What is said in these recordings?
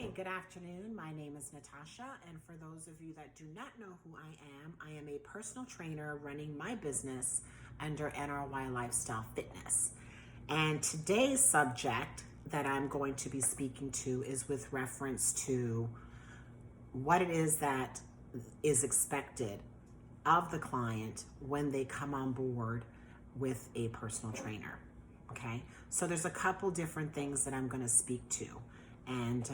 Hi, good afternoon. My name is Natasha, and for those of you that do not know who I am a personal trainer running my business under NRY Lifestyle Fitness. And today's subject that I'm going to be speaking to is with reference to what it is that is expected of the client when they come on board with a personal trainer. Okay, so there's a couple different things that I'm going to speak to, and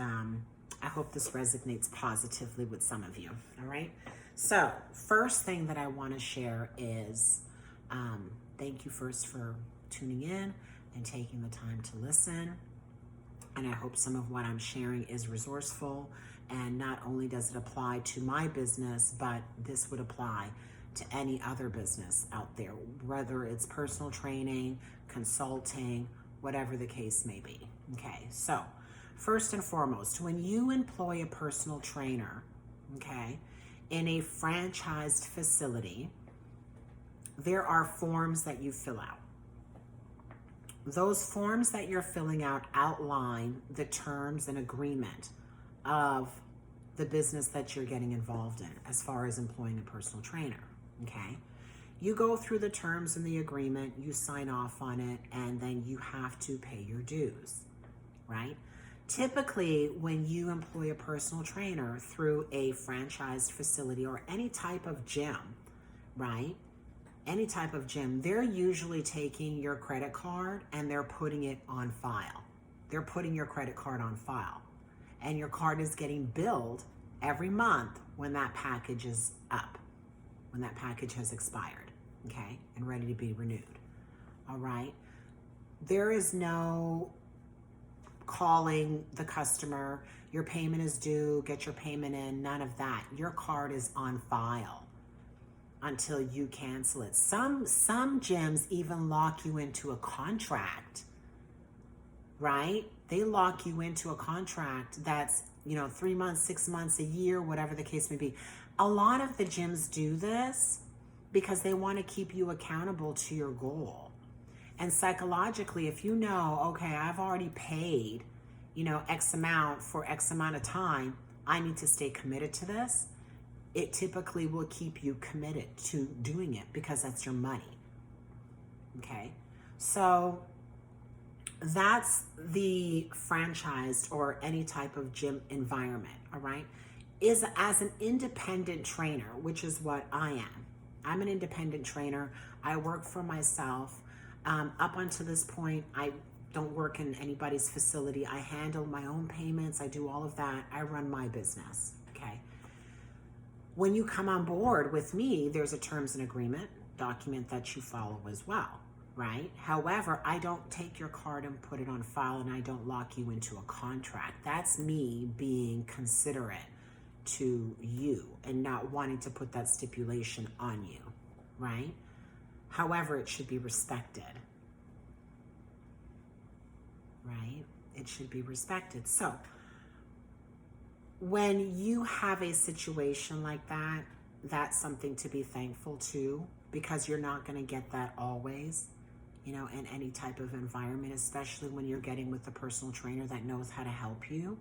I hope this resonates positively with some of you. All right, so first thing that I want to share is thank you first for tuning in and taking the time to listen. And I hope some of what I'm sharing is resourceful, and not only does it apply to my business, but this would apply to any other business out there, whether it's personal training, consulting, whatever the case may be. Okay, so first and foremost, when you employ a personal trainer, okay, in a franchised facility, there are forms that you fill out. Those forms that you're filling out outline the terms and agreement of the business that you're getting involved in as far as employing a personal trainer. Okay, you go through the terms and the agreement, you sign off on it, and then you have to pay your dues, right? Typically, when you employ a personal trainer through a franchised facility or any type of gym, right? Any type of gym, they're usually taking your credit card and they're putting it on file. They're putting your credit card on file, and your card is getting billed every month when that package is up, when that package has expired, okay, and ready to be renewed. All right. There is no calling the customer, your payment is due, get your payment in, none of that. Your card is on file until you cancel it. Some gyms even lock you into a contract, right? They lock you into a contract that's, 3 months, 6 months, a year, whatever the case may be. A lot of the gyms do this because they want to keep you accountable to your goal. And psychologically, if you know, okay, I've already paid, X amount for X amount of time, I need to stay committed to this, it typically will keep you committed to doing it because that's your money. Okay, so that's the franchised or any type of gym environment, all right? Is as an independent trainer, which is what I am. I'm an independent trainer. I work for myself. Up until this point, I don't work in anybody's facility. I handle my own payments. I do all of that. I run my business, okay? When you come on board with me, there's a terms and agreement document that you follow as well, right? However, I don't take your card and put it on file, and I don't lock you into a contract. That's me being considerate to you and not wanting to put that stipulation on you, right? However, it should be respected, right? It should be respected. So when you have a situation like that, that's something to be thankful to, because you're not going to get that always, in any type of environment, especially when you're getting with a personal trainer that knows how to help you.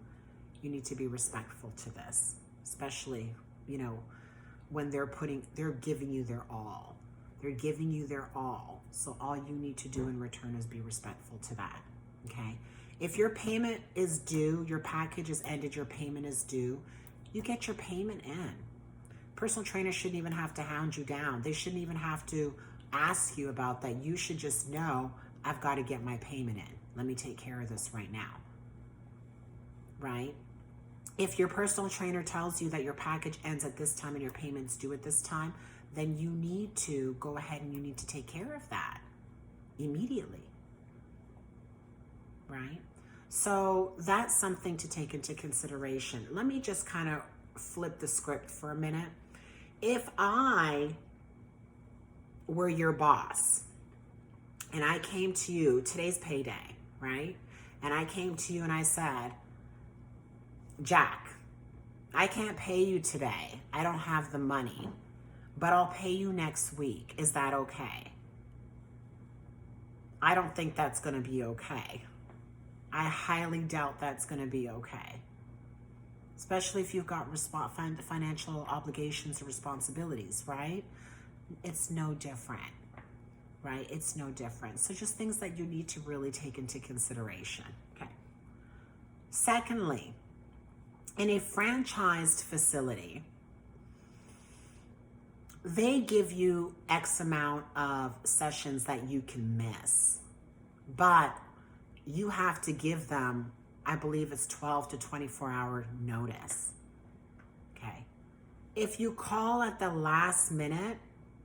You need to be respectful to this, especially, when they're giving you their all. They're giving you their all. So all you need to do in return is be respectful to that, okay? If your payment is due, your package is ended, your payment is due, you get your payment in. Personal trainers shouldn't even have to hound you down. They shouldn't even have to ask you about that. You should just know, I've got to get my payment in. Let me take care of this right now, right? If your personal trainer tells you that your package ends at this time and your payment's due at this time, then you need to go ahead and you need to take care of that immediately, right? So that's something to take into consideration. Let me just kind of flip the script for a minute. If I were your boss and I came to you, today's payday, right? And I came to you and I said, Jack, I can't pay you today. I don't have the money, but I'll pay you next week. Is that okay? I don't think that's going to be okay. I highly doubt that's going to be okay. especially if you've got financial obligations or responsibilities, right? It's no different, right? It's no different. So just things that you need to really take into consideration, okay? Secondly, in a franchised facility, they give you X amount of sessions that you can miss, but you have to give them, I believe it's 12 to 24-hour notice, okay? If you call at the last minute,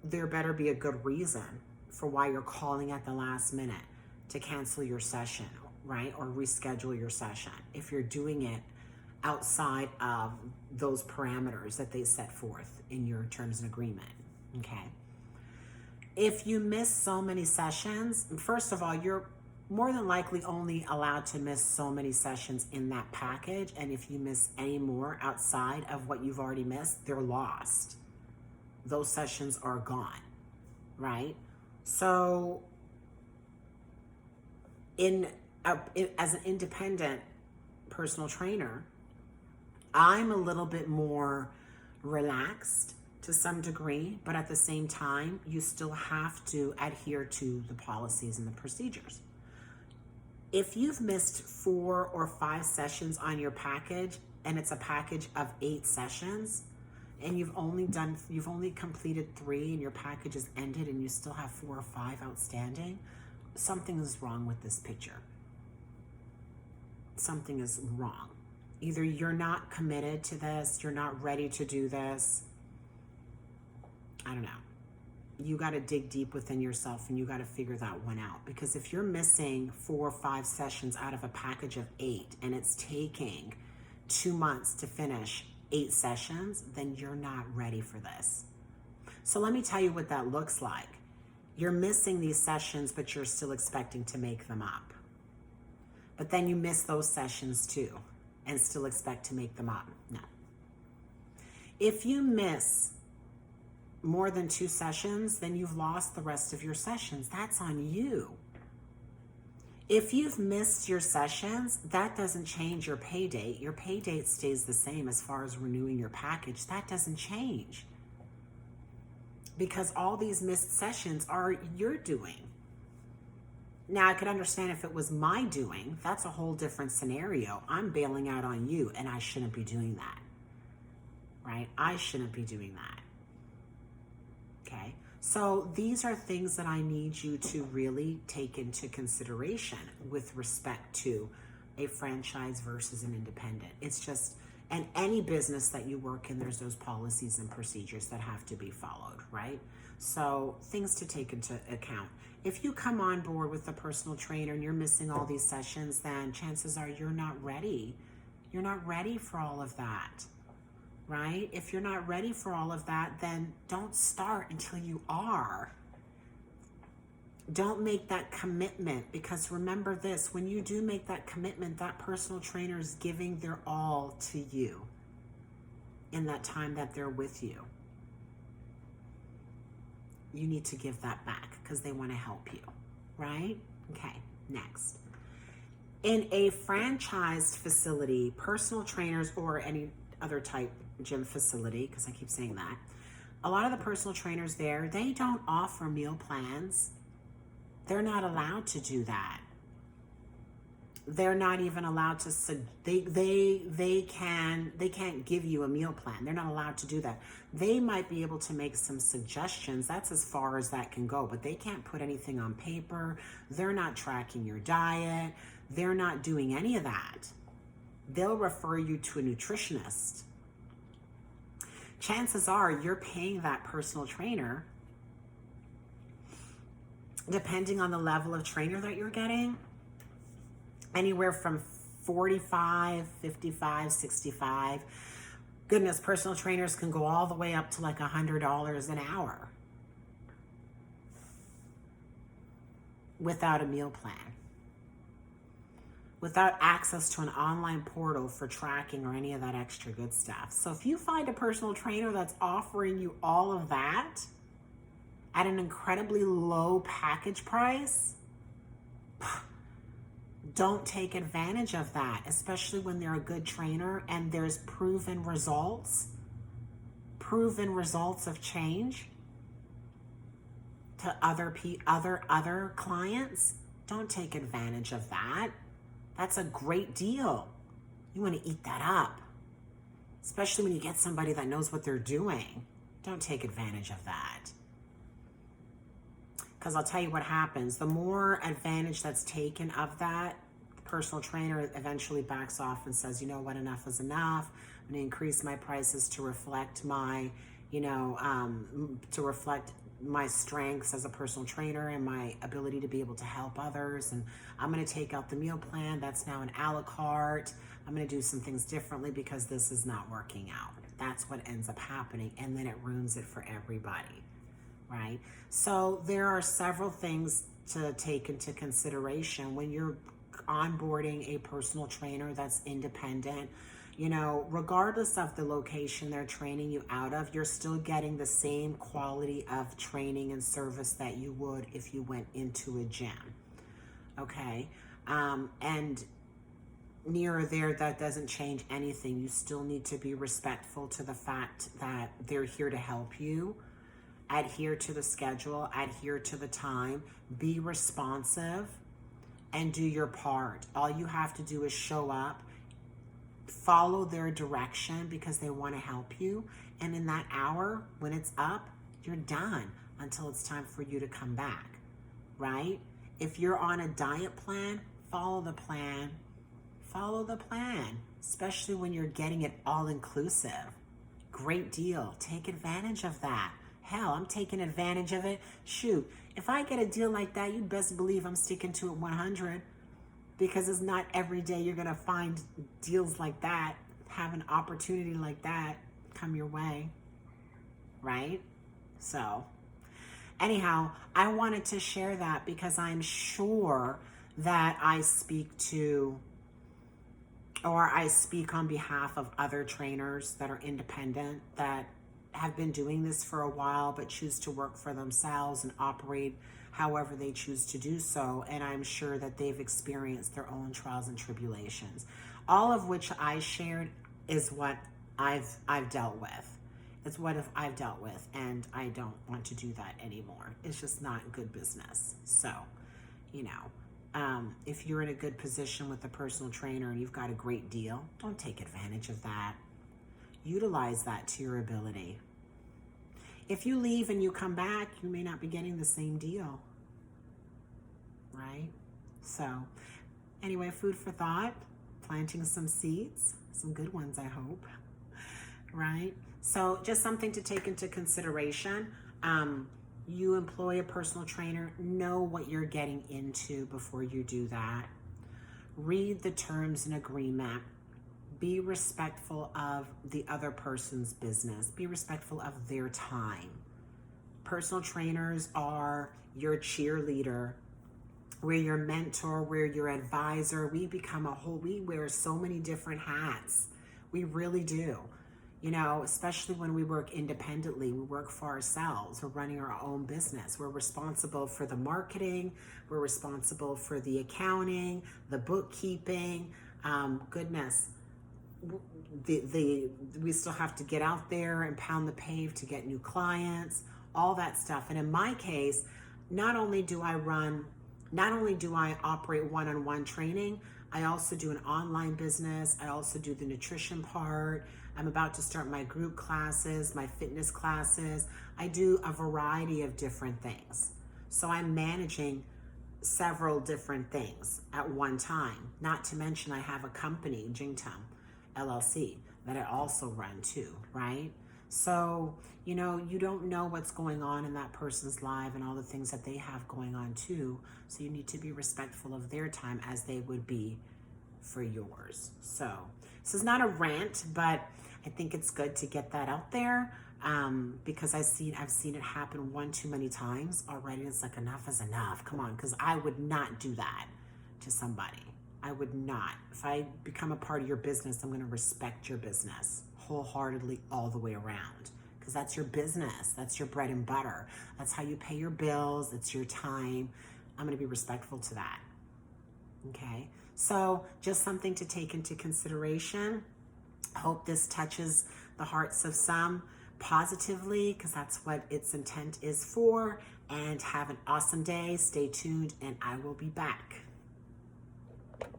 there better be a good reason for why you're calling at the last minute to cancel your session, right? Or reschedule your session if you're doing it outside of those parameters that they set forth in your terms and agreement, okay? If you miss so many sessions, first of all, you're more than likely only allowed to miss so many sessions in that package, and if you miss any more outside of what you've already missed, they're lost. Those sessions are gone, right? So as an independent personal trainer, I'm a little bit more relaxed to some degree, but at the same time, you still have to adhere to the policies and the procedures. If you've missed 4 or 5 sessions on your package, and it's a package of 8 sessions, and you've only completed 3 and your package is ended and you still have 4 or 5 outstanding, something is wrong with this picture. Something is wrong. Either you're not committed to this, you're not ready to do this. I don't know. You got to dig deep within yourself and you got to figure that one out. Because if you're missing 4 or 5 sessions out of a package of 8 and it's taking 2 months to finish 8 sessions, then you're not ready for this. So let me tell you what that looks like. You're missing these sessions, but you're still expecting to make them up. But then you miss those sessions too and still expect to make them up. No. If you miss more than 2 sessions, then you've lost the rest of your sessions. That's on you. If you've missed your sessions, that doesn't change your pay date. Your pay date stays the same as far as renewing your package. That doesn't change. Because all these missed sessions are your doing. Now, I could understand if it was my doing. That's a whole different scenario. I'm bailing out on you, and I shouldn't be doing that. Right? I shouldn't be doing that. Okay? So these are things that I need you to really take into consideration with respect to a franchise versus an independent. It's just, and any business that you work in, there's those policies and procedures that have to be followed, right? So things to take into account. If you come on board with a personal trainer and you're missing all these sessions, then chances are you're not ready. You're not ready for all of that. Right? If you're not ready for all of that, then don't start until you are. Don't make that commitment, because remember this, when you do make that commitment, that personal trainer is giving their all to you in that time that they're with you. You need to give that back because they want to help you, right? Okay, next. In a franchised facility, personal trainers or any other type gym facility, because I keep saying that, a lot of the personal trainers there, they don't offer meal plans. They're not allowed to do that. They're not even allowed to, they can't give you a meal plan. They're not allowed to do that. They might be able to make some suggestions. That's as far as that can go, but they can't put anything on paper. They're not tracking your diet. They're not doing any of that. They'll refer you to a nutritionist. Chances are you're paying that personal trainer, depending on the level of trainer that you're getting, anywhere from $45, $55, $65. Goodness, personal trainers can go all the way up to like $100 an hour without a meal plan, without access to an online portal for tracking or any of that extra good stuff. So if you find a personal trainer that's offering you all of that at an incredibly low package price, Don't take advantage of that, especially when they're a good trainer and there's proven results of change to other clients. Don't take advantage of that. That's a great deal. You want to eat that up, especially when you get somebody that knows what they're doing. Don't take advantage of that. Because I'll tell you what happens. The more advantage that's taken of that, the personal trainer eventually backs off and says, you know what, enough is enough. I'm going to increase my prices to reflect my, to reflect my strengths as a personal trainer and my ability to be able to help others. And I'm going to take out the meal plan. That's now an a la carte. I'm going to do some things differently because this is not working out. That's what ends up happening. And then it ruins it for everybody, right? So there are several things to take into consideration when you're onboarding a personal trainer that's independent. Regardless of the location they're training you out of, you're still getting the same quality of training and service that you would if you went into a gym. Okay? And near there, that doesn't change anything. You still need to be respectful to the fact that they're here to help you. Adhere to the schedule, adhere to the time, be responsive, and do your part. All you have to do is show up, follow their direction because they want to help you. And in that hour, when it's up, you're done until it's time for you to come back, right? If you're on a diet plan, follow the plan. Follow the plan, especially when you're getting it all inclusive. Great deal. Take advantage of that. Hell, I'm taking advantage of it. Shoot, if I get a deal like that, you'd best believe I'm sticking to it 100. Because it's not every day you're going to find deals like that, have an opportunity like that come your way, right? So, anyhow, I wanted to share that because I'm sure that I speak on behalf of other trainers that are independent, that have been doing this for a while but choose to work for themselves and operate however they choose to do so. And I'm sure that they've experienced their own trials and tribulations. All of which I shared is what I've dealt with. It's what I've dealt with, and I don't want to do that anymore. It's just not good business. So, if you're in a good position with a personal trainer and you've got a great deal, don't take advantage of that. Utilize that to your ability. If you leave and you come back, you may not be getting the same deal, right? So, anyway, food for thought, planting some seeds, some good ones, I hope, right? So, just something to take into consideration. You employ a personal trainer, know what you're getting into before you do that. Read the terms and agreement. Be respectful of the other person's business. Be respectful of their time. Personal trainers are your cheerleader. We're your mentor. We're your advisor. We wear so many different hats. We really do. Especially when we work independently, we work for ourselves. We're running our own business. We're responsible for the marketing. We're responsible for the accounting, the bookkeeping. We still have to get out there and pound the pave to get new clients, all that stuff. And in my case, not only do I operate one-on-one training, I also do an online business. I also do the nutrition part. I'm about to start my group classes, my fitness classes. I do a variety of different things. So I'm managing several different things at one time. Not to mention I have a company, Jingtum LLC, that I also run too, right? So, you don't know what's going on in that person's life and all the things that they have going on too. So you need to be respectful of their time as they would be for yours. So this is not a rant, but I think it's good to get that out there because I've seen it happen one too many times already. It's like, enough is enough. Come on, because I would not do that to somebody. I would not. If I become a part of your business, I'm going to respect your business wholeheartedly all the way around, because that's your business. That's your bread and butter. That's how you pay your bills. It's your time. I'm going to be respectful to that. Okay, so just something to take into consideration. Hope this touches the hearts of some positively, because that's what its intent is for. And have an awesome day. Stay tuned, and I will be back.